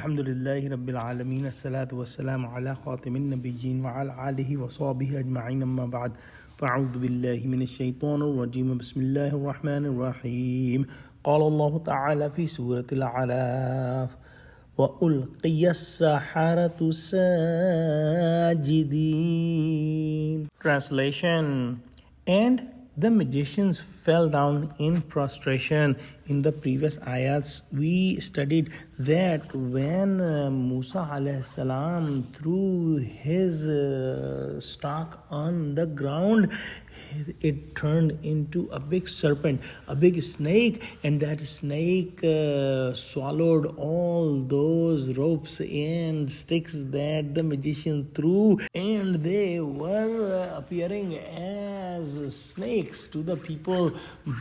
Alhamdulillahi Rabbil Alameen. As-salatu was-salamu ala khatimin nabiyyin wa ala alihi wa sahbihi ajma'in amma ba'd. Fa'udhu billahi minash shaitanir rajim. Bismillahir rahmanir rahim. Qala Allah ta'ala fi Surah Al-Aaraf. وَأُلْقِيَ السَّحَرَةُ سَاجِدِينَ. Translation: And the magicians fell down in prostration. In the previous ayats, we studied that when Musa alayhi salam threw his stock on the ground, it turned into a big serpent, a big snake, and that snake swallowed all those ropes and sticks that the magician threw, and they were appearing as snakes to the people.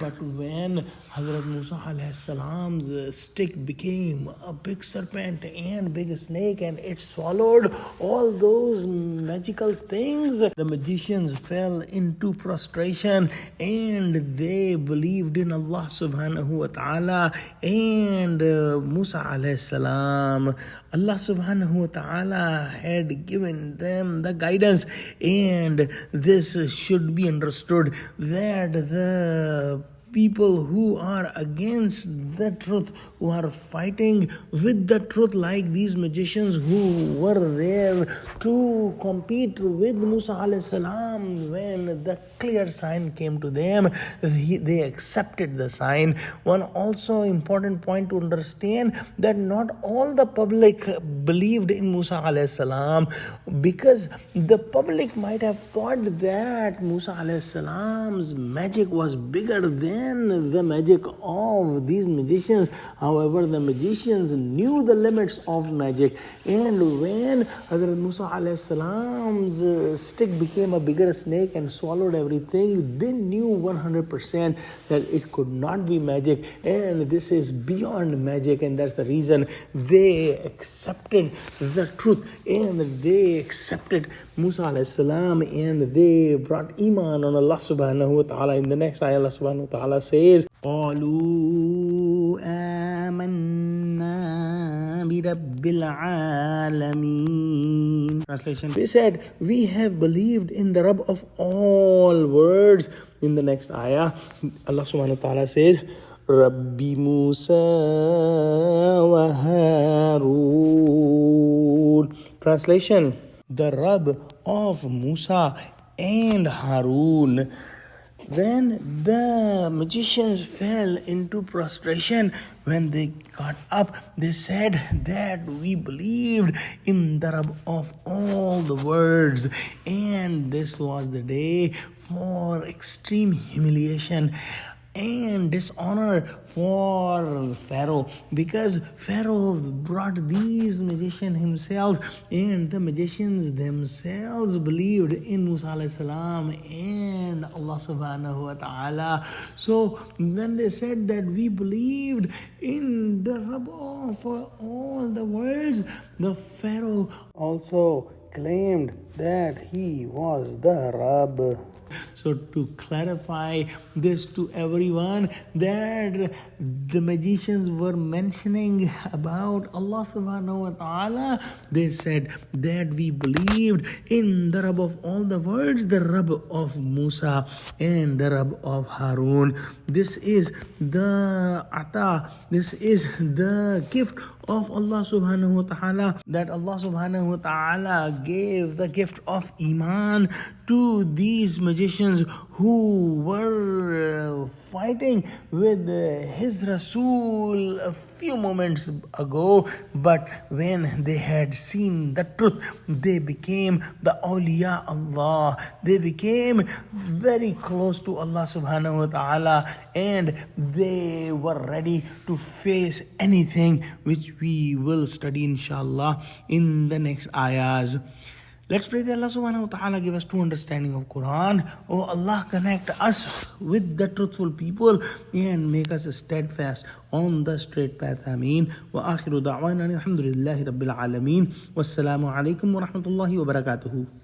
But when Hazrat Musa alayhi salam's stick became a big serpent and big snake, and it swallowed all those magical things, the magicians fell into prostration and they believed in Allah subhanahu wa ta'ala and Musa alayhi salam. Allah subhanahu wa ta'ala had given them the guidance, and this should be understood that the people who are against the truth, who are fighting with the truth, like these magicians who were there to compete with Musa alayhi salam, when the clear sign came to them, they accepted the sign. One also important point to understand, that not all the public believed in Musa alayhi salam, because the public might have thought that Musa alayhi salam's magic was bigger than the magic of these magicians. However, the magicians knew the limits of magic, and when Hazrat Musa alayhi salam's stick became a bigger snake and swallowed everything, they knew 100% that it could not be magic, and this is beyond magic, and that's the reason they accepted the truth, and they accepted Musa alayhi salam, and they brought iman on Allah subhanahu wa ta'ala. In the next ayah, Allah subhanahu wa ta'ala says, قَالُوا آمَنَّا بِرَبِّ الْعَالَمِينَ. Translation: They said, we have believed in the Rabb of all worlds. In the next ayah, Allah subhanahu wa ta'ala says, Rabbi Musa wa Harun. Translation: The Rabb of Musa and Harun. When the magicians fell into prostration, when they got up, they said that we believed in the Rabb of all the worlds. And this was the day for extreme humiliation and dishonor for Pharaoh, because Pharaoh brought these magicians himself, and the magicians themselves believed in Musa alayhi salam and Allah subhanahu wa ta'ala. So when they said that we believed in the Rabb of all the worlds, the Pharaoh also claimed that he was the Rabb. So to clarify this to everyone, that the magicians were mentioning about Allah subhanahu wa ta'ala, they said that we believed in the Rabb of all the worlds, the Rabb of Musa and the Rabb of Harun. This is the ata, this is the gift of Allah subhanahu wa ta'ala, that Allah subhanahu wa ta'ala gave the gift of iman to these magicians who were fighting with his Rasul a few moments ago. But when they had seen the truth, they became the awliya Allah. They became very close to Allah subhanahu wa ta'ala, and they were ready to face anything, which we will study inshallah in the next ayahs. Let's pray that Allah subhanahu wa ta'ala give us true understanding of Quran. Oh Allah, connect us with the truthful people and make us steadfast on the straight path. Ameen. Wa akhiru da'wana alhamdulillahi rabbil alameen. Wassalamu alaikum wa rahmatullahi wa barakatuhu.